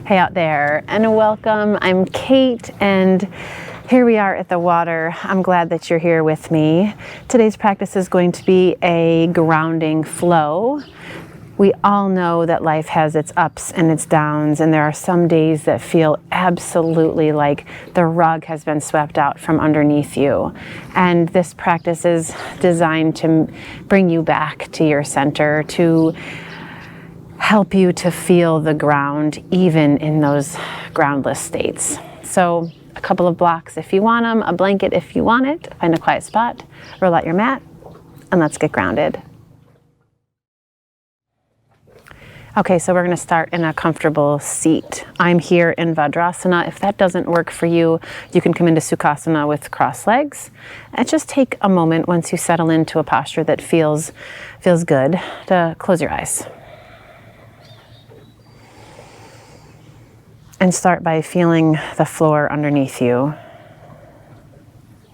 Hey out there, and welcome. I'm Kate, and here we are at the water. I'm glad that you're here with me. Today's practice is going to be a grounding flow. We all know that life has its ups and its downs, and there are some days that feel absolutely like the rug has been swept out from underneath you. And this practice is designed to bring you back to your center, to help you to feel the ground even in those groundless states. So a couple of blocks if you want them, a blanket if you want it, find a quiet spot, roll out your mat, and let's get grounded. Okay, so we're going to start in a comfortable seat. I'm here in Vajrasana. If that doesn't work for you, you can come into Sukhasana with crossed legs. And just take a moment once you settle into a posture that feels good to close your eyes. And start by feeling the floor underneath you,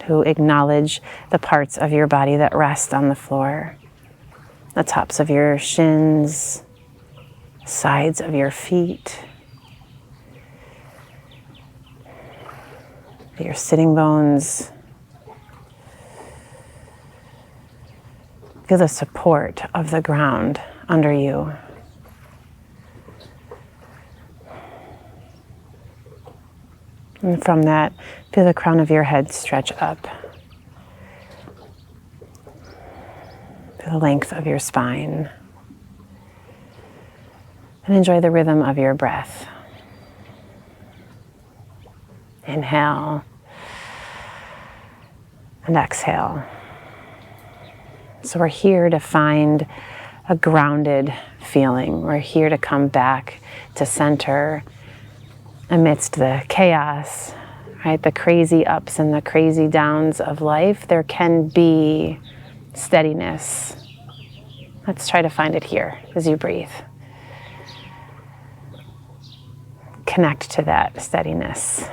to acknowledge the parts of your body that rest on the floor, the tops of your shins, sides of your feet, your sitting bones. Feel the support of the ground under you. And from that, feel the crown of your head stretch up. Feel the length of your spine. And enjoy the rhythm of your breath. Inhale and exhale. So we're here to find a grounded feeling. We're here to come back to center amidst the chaos, right? The crazy ups and the crazy downs of life. There can be steadiness. Let's try to find it here as you breathe. Connect to that steadiness.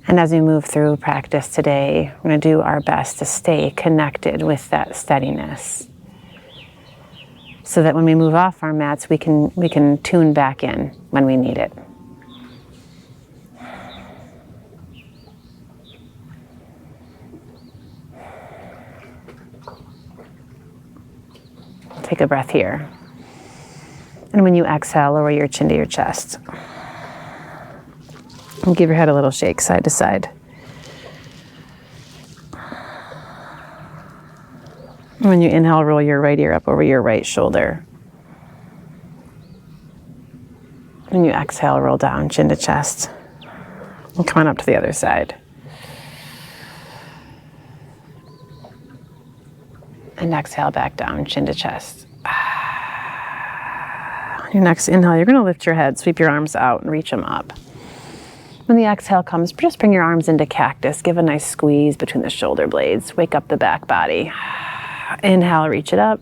And as we move through practice today, we're going to do our best to stay connected with that steadiness, so that when we move off our mats, we can tune back in when we need it. Take a breath here. And when you exhale, lower your chin to your chest. And give your head a little shake side to side. And when you inhale, roll your right ear up over your right shoulder. When you exhale, roll down, chin to chest. And come on up to the other side. And exhale back down, chin to chest. On your next inhale, you're going to lift your head, sweep your arms out, and reach them up. When the exhale comes, just bring your arms into cactus. Give a nice squeeze between the shoulder blades. Wake up the back body. Inhale, reach it up.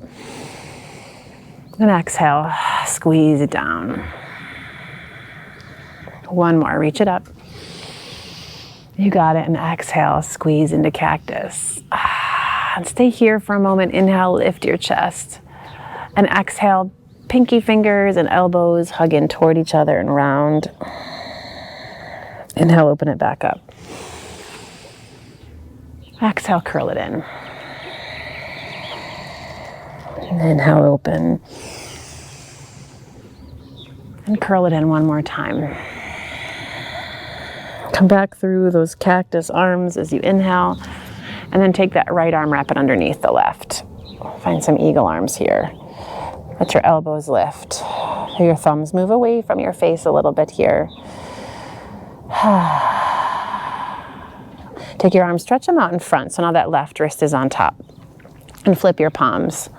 And exhale, squeeze it down. One more, reach it up. You got it, and exhale, squeeze into cactus. And stay here for a moment. Inhale, lift your chest. And exhale, pinky fingers and elbows hug in toward each other and round. Inhale, open it back up. Exhale, curl it in. And inhale, open. And curl it in one more time. Come back through those cactus arms as you inhale. And then take that right arm, wrap it underneath the left. Find some eagle arms here. Let your elbows lift. Your thumbs move away from your face a little bit here. Take your arms, stretch them out in front, so now that left wrist is on top. And flip your palms.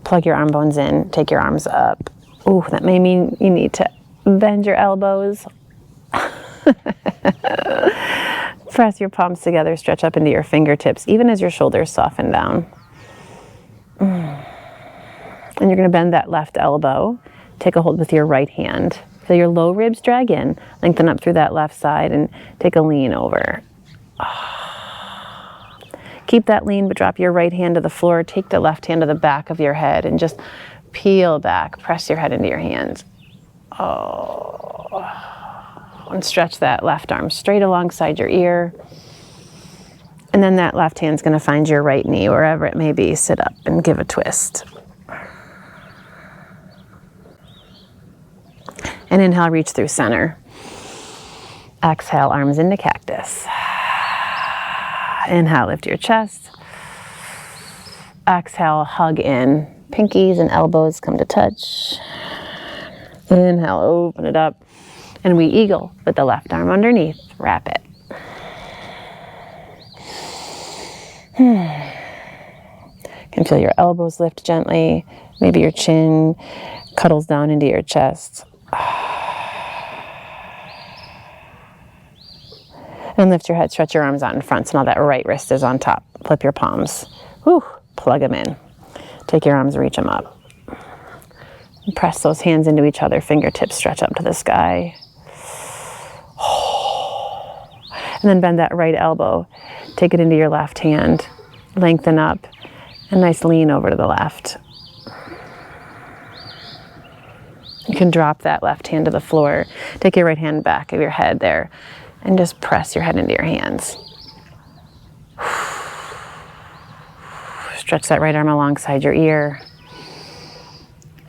Plug your arm bones in, take your arms up. Ooh, that may mean you need to bend your elbows. Press your palms together, stretch up into your fingertips, even as your shoulders soften down. And you're going to bend that left elbow. Take a hold with your right hand Feel your low ribs drag in. Lengthen up through that left side and take a lean over. Keep that lean, but drop your right hand to the floor. Take the left hand to the back of your head and just peel back. Press your head into your hands. And stretch that left arm straight alongside your ear. And then that left hand's going to find your right knee, wherever it may be. Sit up and give a twist. And inhale, reach through center. Exhale, arms into cactus. Inhale, lift your chest. Exhale, hug in. Pinkies and elbows come to touch. Inhale, open it up. And we eagle with the left arm underneath. Wrap it. Can feel your elbows lift gently. Maybe your chin cuddles down into your chest. And lift your head, stretch your arms out in front so now that right wrist is on top. Flip your palms. Whew, plug them in. Take your arms, reach them up. And press those hands into each other, fingertips stretch up to the sky. And then bend that right elbow. Take it into your left hand. Lengthen up. A nice lean over to the left. You can drop that left hand to the floor. Take your right hand back of your head there. And just press your head into your hands. Stretch that right arm alongside your ear.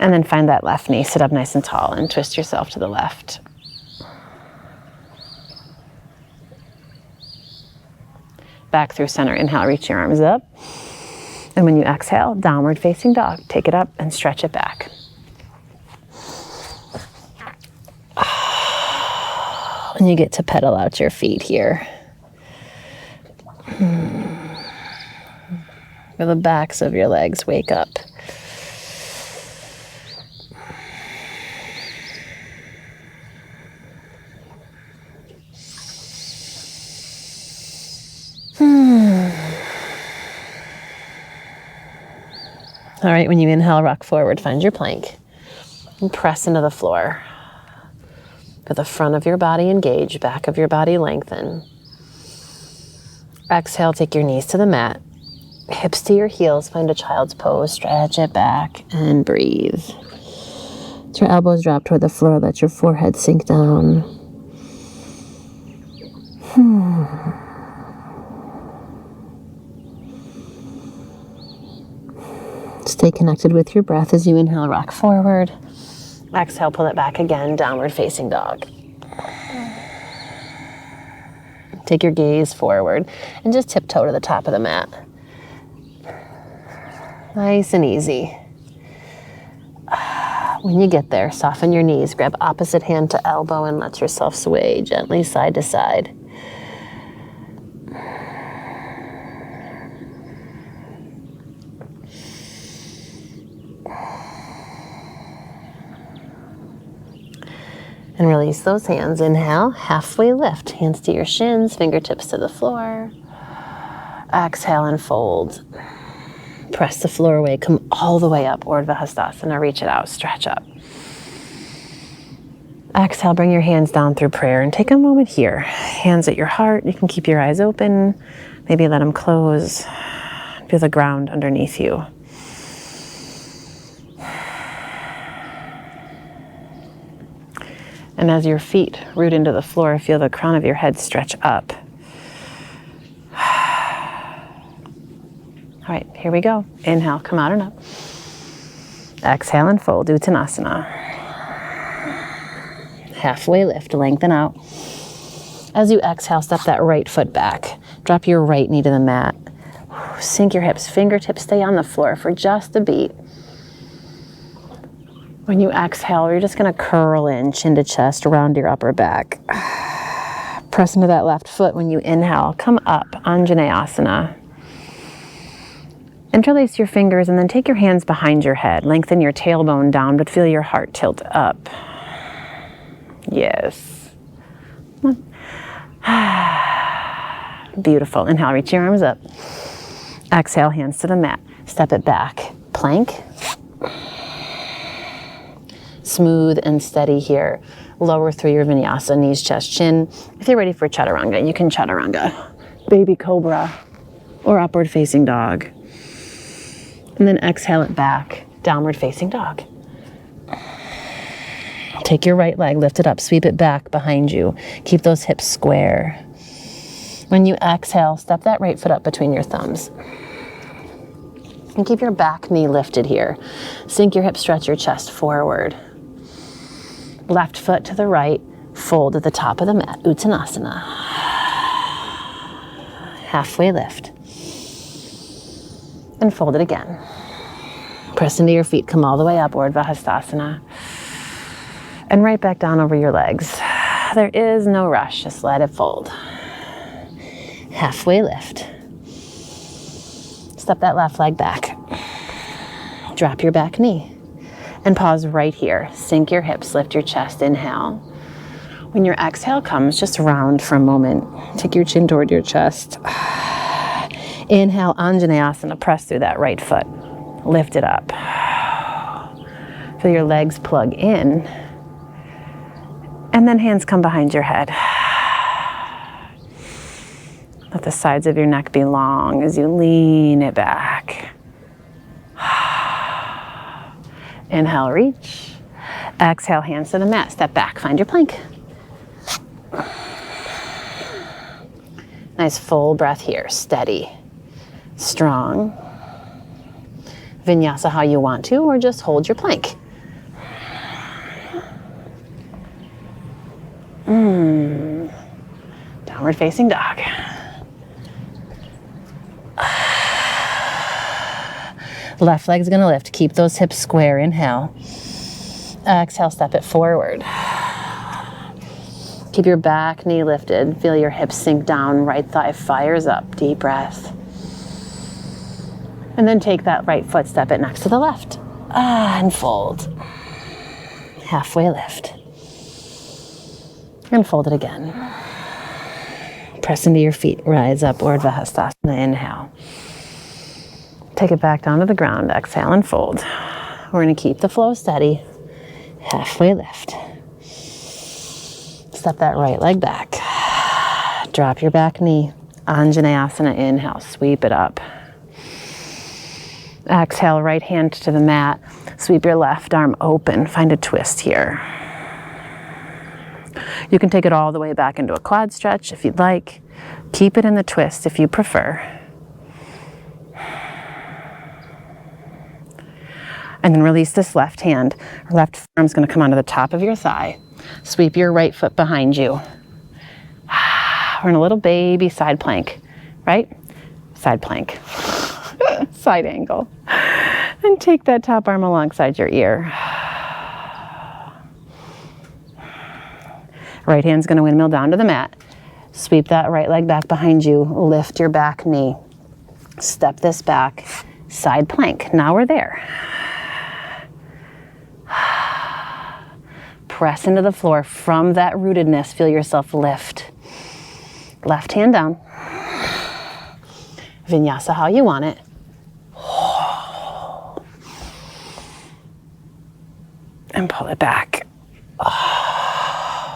And then find that left knee. Sit up nice and tall and twist yourself to the left. Back through center. Inhale, reach your arms up. And when you exhale, downward facing dog. Take it up and stretch it back. And you get to pedal out your feet here. Feel the backs of your legs wake up. All right, when you inhale, rock forward, find your plank. And press into the floor. Feel the front of your body engage, back of your body lengthen. Exhale, take your knees to the mat. Hips to your heels, find a child's pose, stretch it back and breathe. Let your elbows drop toward the floor, let your forehead sink down. Stay connected with your breath as you inhale, rock forward. Exhale, pull it back again, downward facing dog. Take your gaze forward and just tiptoe to the top of the mat. Nice and easy. When you get there, soften your knees, grab opposite hand to elbow and let yourself sway gently side to side. And release those hands. Inhale, halfway lift. Hands to your shins, fingertips to the floor. Exhale and fold. Press the floor away. Come all the way up. Urdhva Hastasana. Reach it out. Stretch up. Exhale, bring your hands down through prayer and take a moment here. Hands at your heart. You can keep your eyes open. Maybe let them close. Feel the ground underneath you. And as your feet root into the floor, feel the crown of your head stretch up. All right, here we go. Inhale, come out and up. Exhale and fold, Uttanasana. Halfway lift, lengthen out. As you exhale, step that right foot back. Drop your right knee to the mat. Sink your hips, fingertips stay on the floor for just a beat. When you exhale, you're just gonna curl in, chin to chest, around your upper back. Press into that left foot when you inhale. Come up, Anjaneyasana. Interlace your fingers and then take your hands behind your head. Lengthen your tailbone down, but feel your heart tilt up. Yes. Beautiful. Inhale, reach your arms up. Exhale, hands to the mat. Step it back. Plank. Smooth and steady here. Lower through your vinyasa, knees, chest, chin. If you're ready for chaturanga, you can chaturanga, baby cobra, or upward facing dog. And then exhale it back, downward facing dog. Take your right leg, lift it up, sweep it back behind you. Keep those hips square. When you exhale, step that right foot up between your thumbs. And keep your back knee lifted here. Sink your hips, stretch your chest forward. Left foot to the right, fold at the top of the mat, Uttanasana. Halfway lift. And fold it again. Press into your feet, come all the way up, Urdhva Hastasana. And right back down over your legs. There is no rush, just let it fold. Halfway lift. Step that left leg back. Drop your back knee. And pause right here. Sink your hips, lift your chest, inhale. When your exhale comes, just round for a moment. Take your chin toward your chest. Inhale, Anjaneyasana, press through that right foot. Lift it up. Feel your legs plug in. And then hands come behind your head. Let the sides of your neck be long as you lean it back. Inhale, reach. Exhale, hands to the mat. Step back, find your plank. Nice full breath here, steady, strong. Vinyasa how you want to, or just hold your plank. Downward facing dog. Left leg's gonna lift. Keep those hips square. Inhale. Exhale, step it forward. Keep your back knee lifted. Feel your hips sink down. Right thigh fires up. Deep breath. And then take that right foot, step it next to the left. And fold. Halfway lift. And fold it again. Press into your feet. Rise up, Urdhva Hastasana. Inhale. Take it back down to the ground. Exhale and fold. We're going to keep the flow steady. Halfway lift. Step that right leg back. Drop your back knee. Anjaneyasana. Inhale. Sweep it up. Exhale, right hand to the mat. Sweep your left arm open. Find a twist here. You can take it all the way back into a quad stretch if you'd like. Keep it in the twist if you prefer. And then release this left hand. Left arm's going to come onto the top of your thigh. Sweep your right foot behind you. We're in a little baby side plank, right? Side plank. Side angle. And take that top arm alongside your ear. Right hand's going to windmill down to the mat. Sweep that right leg back behind you. Lift your back knee. Step this back. Side plank. Now we're there. Press into the floor. From that rootedness, feel yourself lift. Left hand down. Vinyasa how you want it. And pull it back.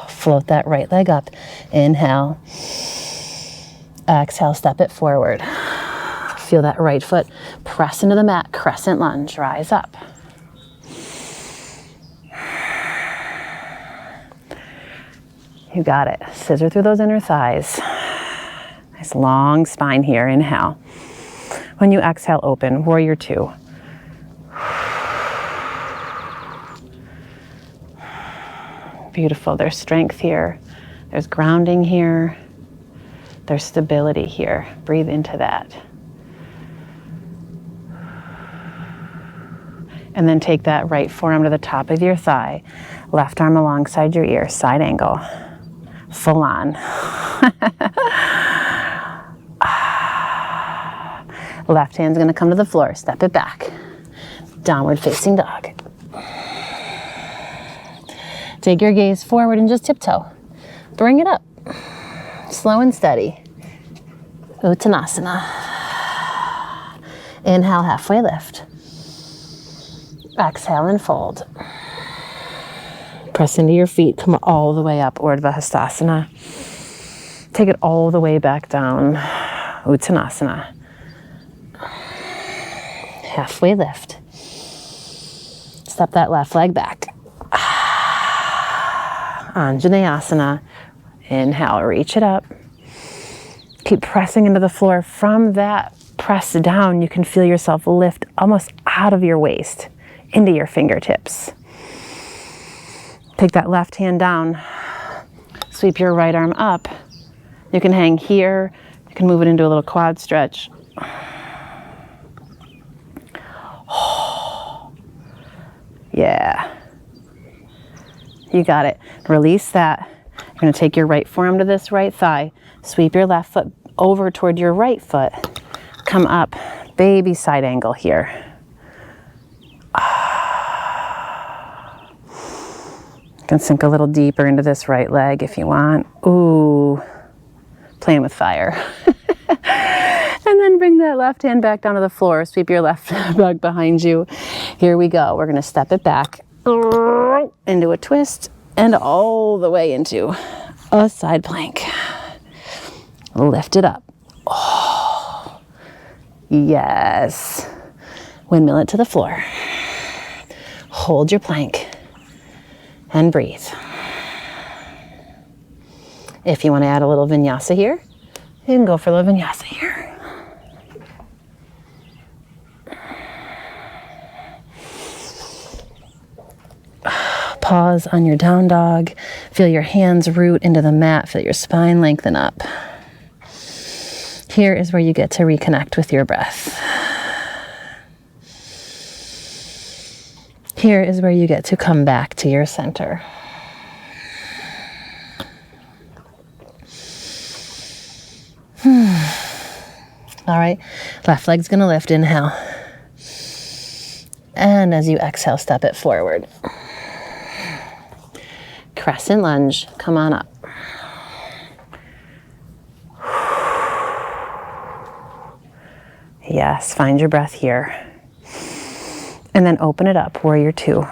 Float that right leg up. Inhale. Exhale, step it forward. Feel that right foot press into the mat. Crescent lunge. Rise up. You got it. Scissor through those inner thighs. Nice long spine here. Inhale. When you exhale, open. Warrior two. Beautiful. There's strength here. There's grounding here. There's stability here. Breathe into that. And then take that right forearm to the top of your thigh. Left arm alongside your ear. Side angle. Full on. Left hand's going to come to the floor. Step it back. Downward facing dog. Take your gaze forward and just tiptoe. Bring it up. Slow and steady. Uttanasana. Inhale, halfway lift. Exhale and fold. Press into your feet, come all the way up, Urdhva Hastasana. Take it all the way back down, Uttanasana. Halfway lift. Step that left leg back. Anjaneyasana. Inhale, reach it up. Keep pressing into the floor. From that press down, you can feel yourself lift almost out of your waist into your fingertips. Take that left hand down. Sweep your right arm up. You can hang here. You can move it into a little quad stretch. Yeah. You got it. Release that. You're going to take your right forearm to this right thigh. Sweep your left foot over toward your right foot. Come up. Baby side angle here. You can sink a little deeper into this right leg if you want. Ooh. Playing with fire. And then bring that left hand back down to the floor. Sweep your left leg behind you. Here we go. We're going to step it back into a twist and all the way into a side plank. Lift it up. Oh, yes. Windmill it to the floor. Hold your plank and breathe. If you want to add a little vinyasa here, you can go for a little vinyasa here. Pause on your down dog. Feel your hands root into the mat. Feel your spine lengthen up. Here is where you get to reconnect with your breath. Here is where you get to come back to your center. All right, left leg's gonna lift, inhale. And as you exhale, step it forward. Crescent lunge, come on up. Yes, find your breath here. And then open it up, warrior two.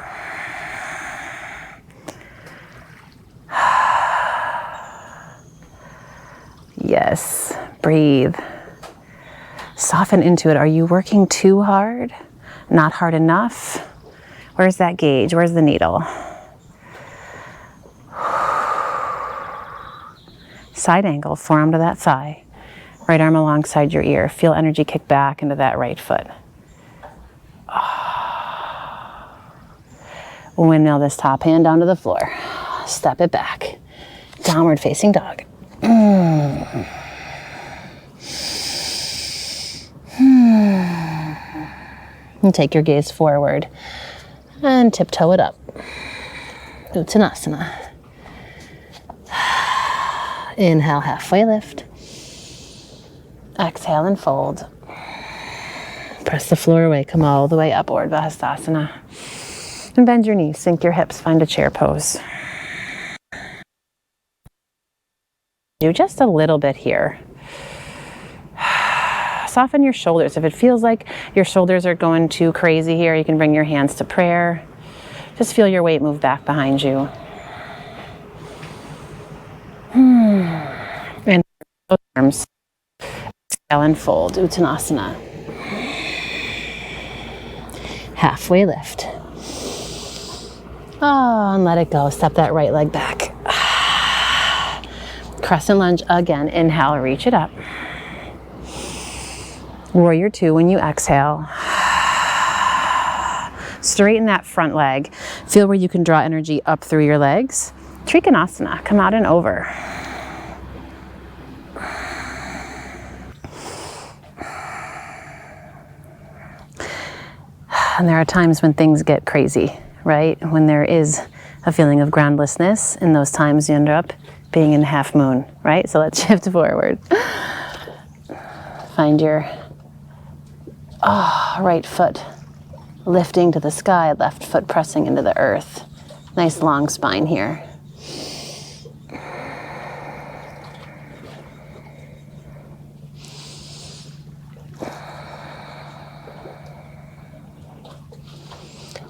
Yes, breathe. Soften into it. Are you working too hard? Not hard enough? Where's that gauge? Where's the needle? Side angle, forearm to that thigh. Right arm alongside your ear. Feel energy kick back into that right foot. Windmill this top hand down to the floor. Step it back. Downward facing dog. And take your gaze forward and tiptoe it up. Uttanasana. Inhale, halfway lift. Exhale and fold. Press the floor away. Come all the way up, Urdhva Hastasana. And bend your knees, sink your hips, find a chair pose. Do just a little bit here. Soften your shoulders. If it feels like your shoulders are going too crazy here, you can bring your hands to prayer. Just feel your weight move back behind you. And arms. Exhale and fold. Uttanasana. Halfway lift. Oh, and let it go. Step that right leg back. Crescent lunge again. Inhale, reach it up. Warrior two, when you exhale, straighten that front leg. Feel where you can draw energy up through your legs. Trikonasana, come out and over. And there are times when things get crazy, right? When there is a feeling of groundlessness, in those times you end up being in half moon, right? So let's shift forward. Find your right foot lifting to the sky, left foot pressing into the earth. Nice long spine here.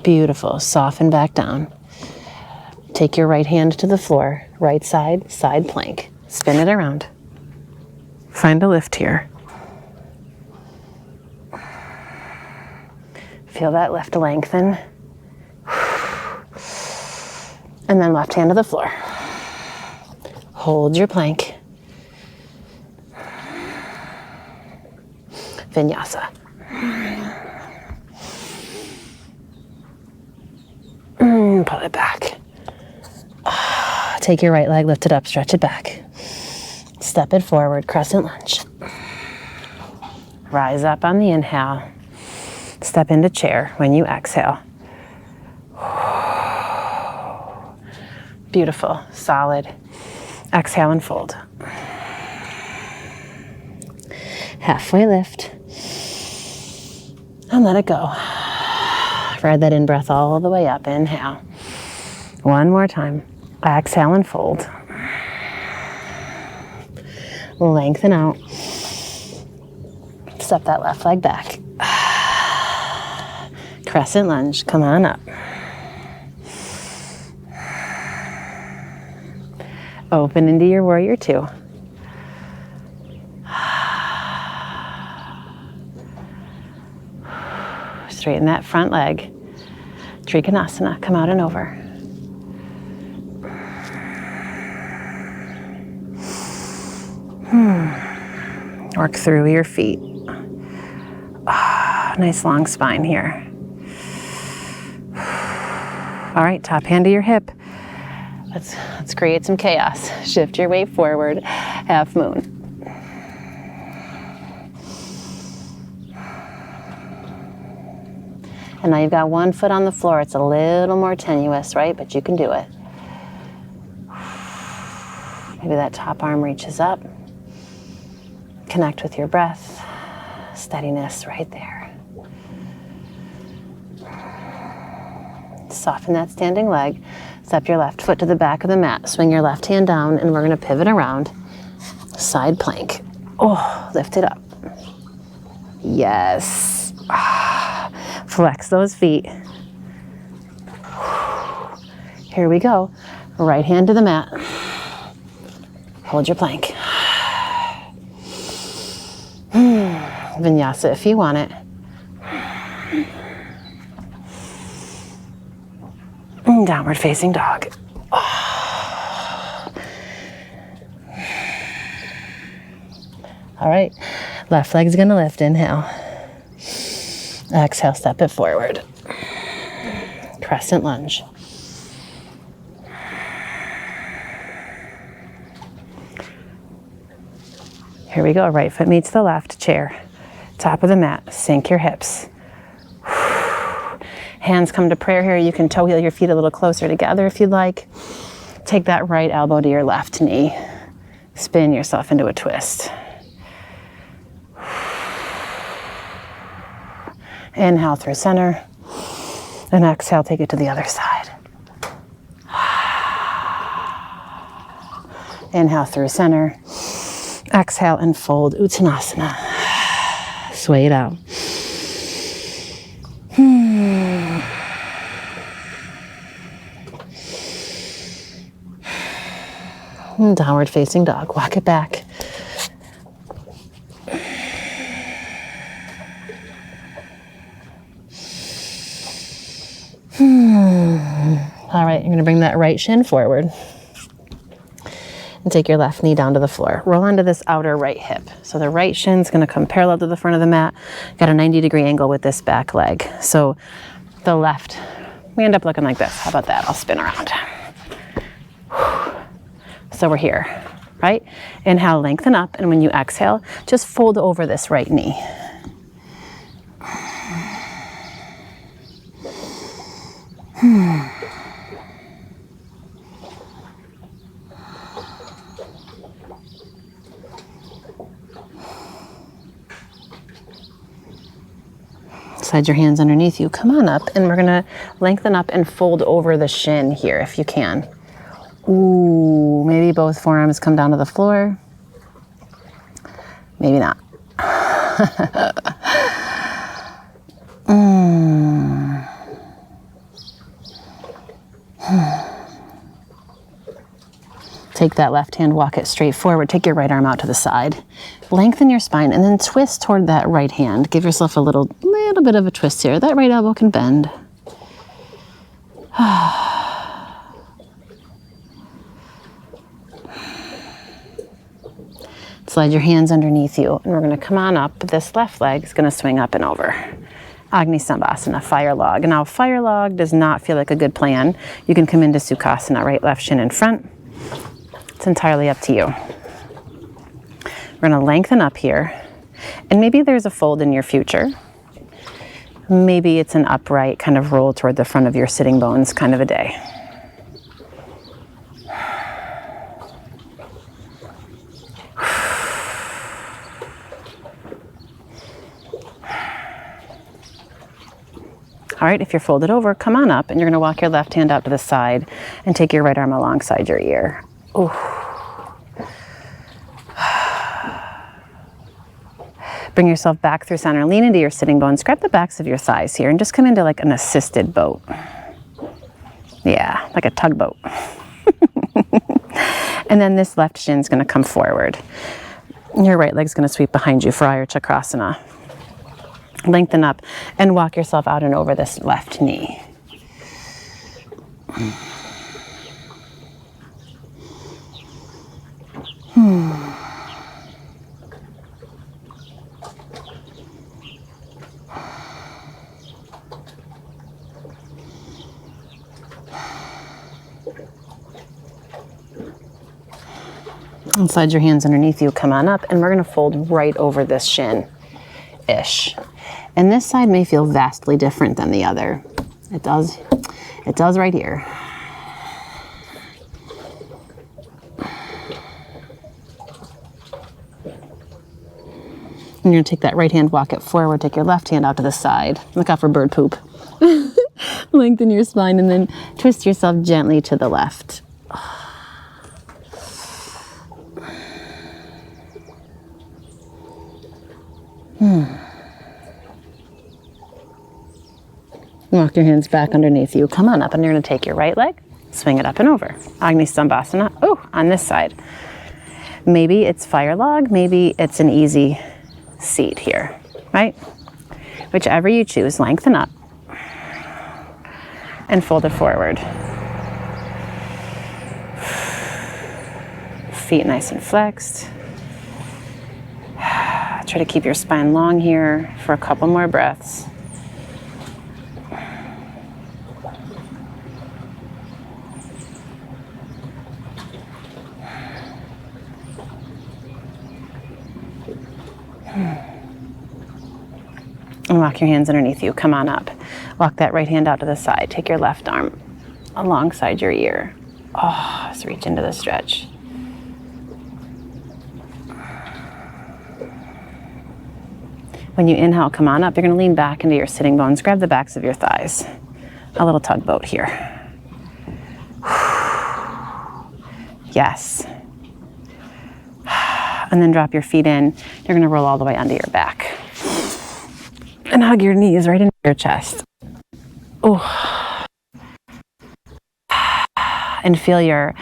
Beautiful. Soften back down. Take your right hand to the floor, right side, side plank. Spin it around. Find a lift here. Feel that lift lengthen. And then left hand to the floor. Hold your plank. Vinyasa. Pull it back. Take your right leg, lift it up, stretch it back. Step it forward, crescent lunge. Rise up on the inhale. Step into chair when you exhale. Beautiful, solid. Exhale and fold. Halfway lift. And let it go. Ride that in breath all the way up. Inhale. One more time. Exhale and fold. Lengthen out. Step that left leg back. Crescent lunge. Come on up. Open into your warrior two. Straighten that front leg. Trikonasana. Come out and over. Work through your feet. Nice long spine here. All right, top hand to your hip. Let's create some chaos. Shift your weight forward, half moon. And now you've got one foot on the floor. It's a little more tenuous, right? But you can do it. Maybe that top arm reaches up. Connect with your breath. Steadiness right there. Soften that standing leg. Step your left foot to the back of the mat. Swing your left hand down, and we're going to pivot around. Side plank. Oh, lift it up. Yes. Flex those feet. Here we go. Right hand to the mat. Hold your plank. Vinyasa if you want it. Downward facing dog. All right, left leg's gonna lift, inhale. Exhale, step it forward. Crescent lunge. Here we go, right foot meets the left, chair. Top of the mat, sink your hips. Hands come to prayer here. You can toe heel your feet a little closer together if you'd like. Take that right elbow to your left knee. Spin yourself into a twist. Inhale through center. And exhale, take it to the other side. Inhale through center. Exhale and fold Uttanasana. Sway it out. Downward facing dog. Walk it back. All right, you're going to bring that right shin forward. And take your left knee down to the floor. Roll onto this outer right hip. So the right shin's going to come parallel to the front of the mat. Got a 90-degree angle with this back leg. So the left, we end up looking like this. How about that? I'll spin around. So we're here, right? Inhale, lengthen up. And when you exhale, just fold over this right knee. Slide your hands underneath you. Come on up, and we're gonna lengthen up and fold over the shin here if you can. Ooh, maybe both forearms come down to the floor. Maybe not. take that left hand, walk it straight forward. Take your right arm out to the side. Lengthen your spine and then twist toward that right hand. Give yourself a little bit of a twist here. That right elbow can bend. Slide your hands underneath you, and we're going to come on up. This left leg is going to swing up and over. Agni Savasana, fire log. Now, fire log does not feel like a good plan. You can come into Sukhasana, right, left shin in front. It's entirely up to you. We're going to lengthen up here, and maybe there's a fold in your future. Maybe it's an upright kind of roll toward the front of your sitting bones kind of a day. All right, if you're folded over, come on up, and you're going to walk your left hand out to the side and take your right arm alongside your ear. Ooh. Bring yourself back through center. Lean into your sitting bones. Grab the backs of your thighs here and just come into like an assisted boat. Yeah, like a tugboat. And then this left shin's going to come forward. Your right leg's going to sweep behind you for Aya Chakrasana. Lengthen up and walk yourself out and over this left knee. And slide your hands underneath you, come on up, and we're going to fold right over this shin-ish. And this side may feel vastly different than the other. It does right here. And you're going to take that right hand, walk it forward, take your left hand out to the side. Look out for bird poop. Lengthen your spine and then twist yourself gently to the left. Walk your hands back underneath you. Come on up, and you're going to take your right leg, swing it up and over. Agni Savasana. Oh, on this side. Maybe it's fire log. Maybe it's an easy seat here, right? Whichever you choose, lengthen up and fold it forward. Feet nice and flexed. Try to keep your spine long here for a couple more breaths. And walk your hands underneath you. Come on up. Walk that right hand out to the side. Take your left arm alongside your ear. Oh, just reach into the stretch. When you inhale, come on up. You're going to lean back into your sitting bones. Grab the backs of your thighs. A little tugboat here. Yes. And then drop your feet in. You're going to roll all the way onto your back. And hug your knees right into your chest. Oh. And feel your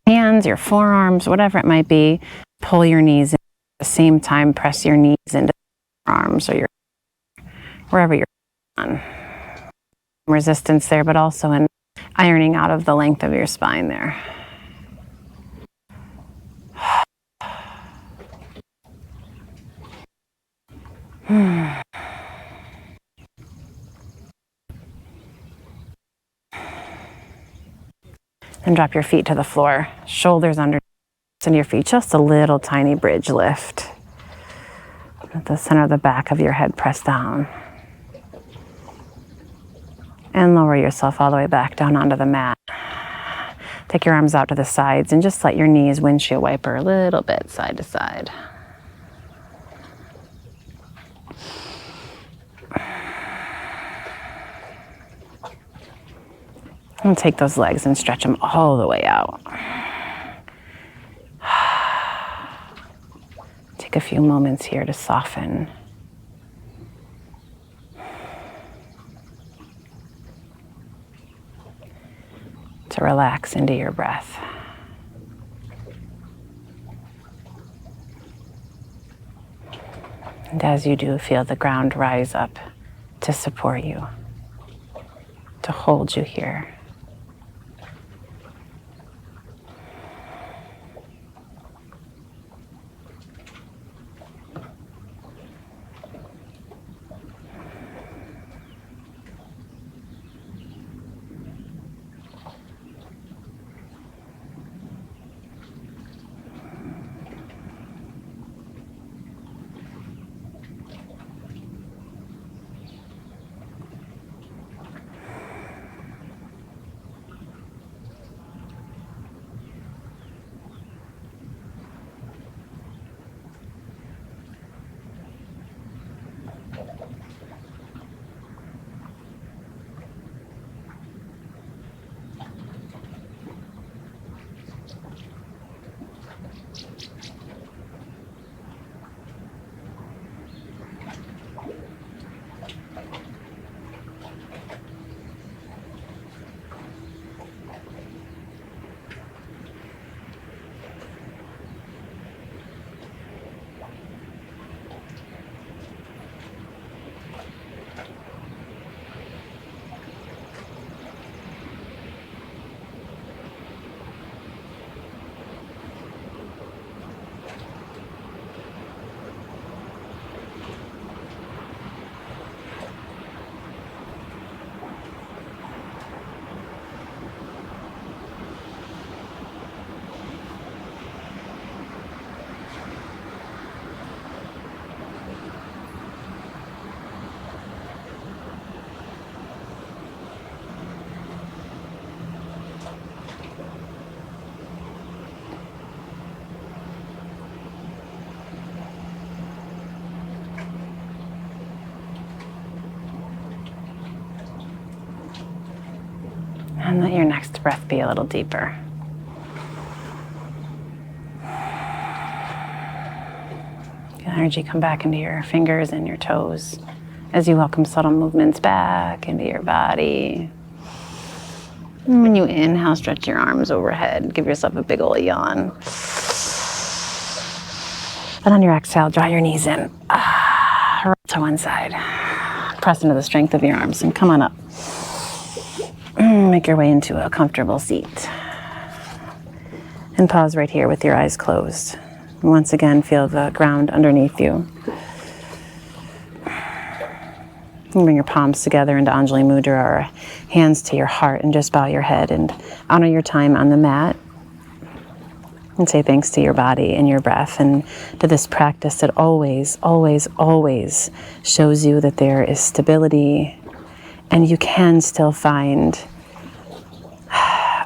hands, your forearms, whatever it might be. Pull your knees in. At the same time, press your knees into arms or your wherever you're on. Resistance there, but also in ironing out of the length of your spine there. And drop your feet to the floor, shoulders under your feet, just a little tiny bridge lift. At the center of the back of your head, press down. And lower yourself all the way back down onto the mat. Take your arms out to the sides and just let your knees windshield wiper a little bit side to side. And take those legs and stretch them all the way out. Take a few moments here to soften. To relax into your breath. And as you do, feel the ground rise up to support you, to hold you here. And let your next breath be a little deeper. Feel energy come back into your fingers and your toes as you welcome subtle movements back into your body. And when you inhale, stretch your arms overhead. Give yourself a big ol' yawn. And on your exhale, draw your knees in. Roll to one side. Press into the strength of your arms and come on up. Make your way into a comfortable seat. And pause right here with your eyes closed. And once again, feel the ground underneath you. And bring your palms together into Anjali Mudra, or hands to your heart, and just bow your head and honor your time on the mat. And say thanks to your body and your breath, and to this practice that always, always, always shows you that there is stability, and you can still find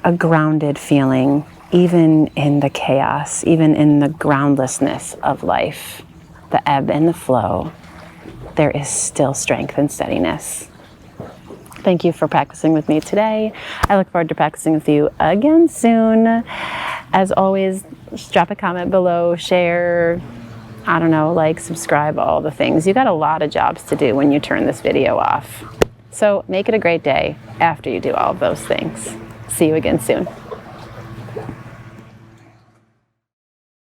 a grounded feeling even in the chaos, even in the groundlessness of life, the ebb and the flow. There is still strength and steadiness. Thank you for practicing with me today. I look forward to practicing with you again soon. As always, just drop a comment below, share, I don't know, like, subscribe, all the things. You got a lot of jobs to do when you turn this video off. So make it a great day after you do all of those things. See you again soon.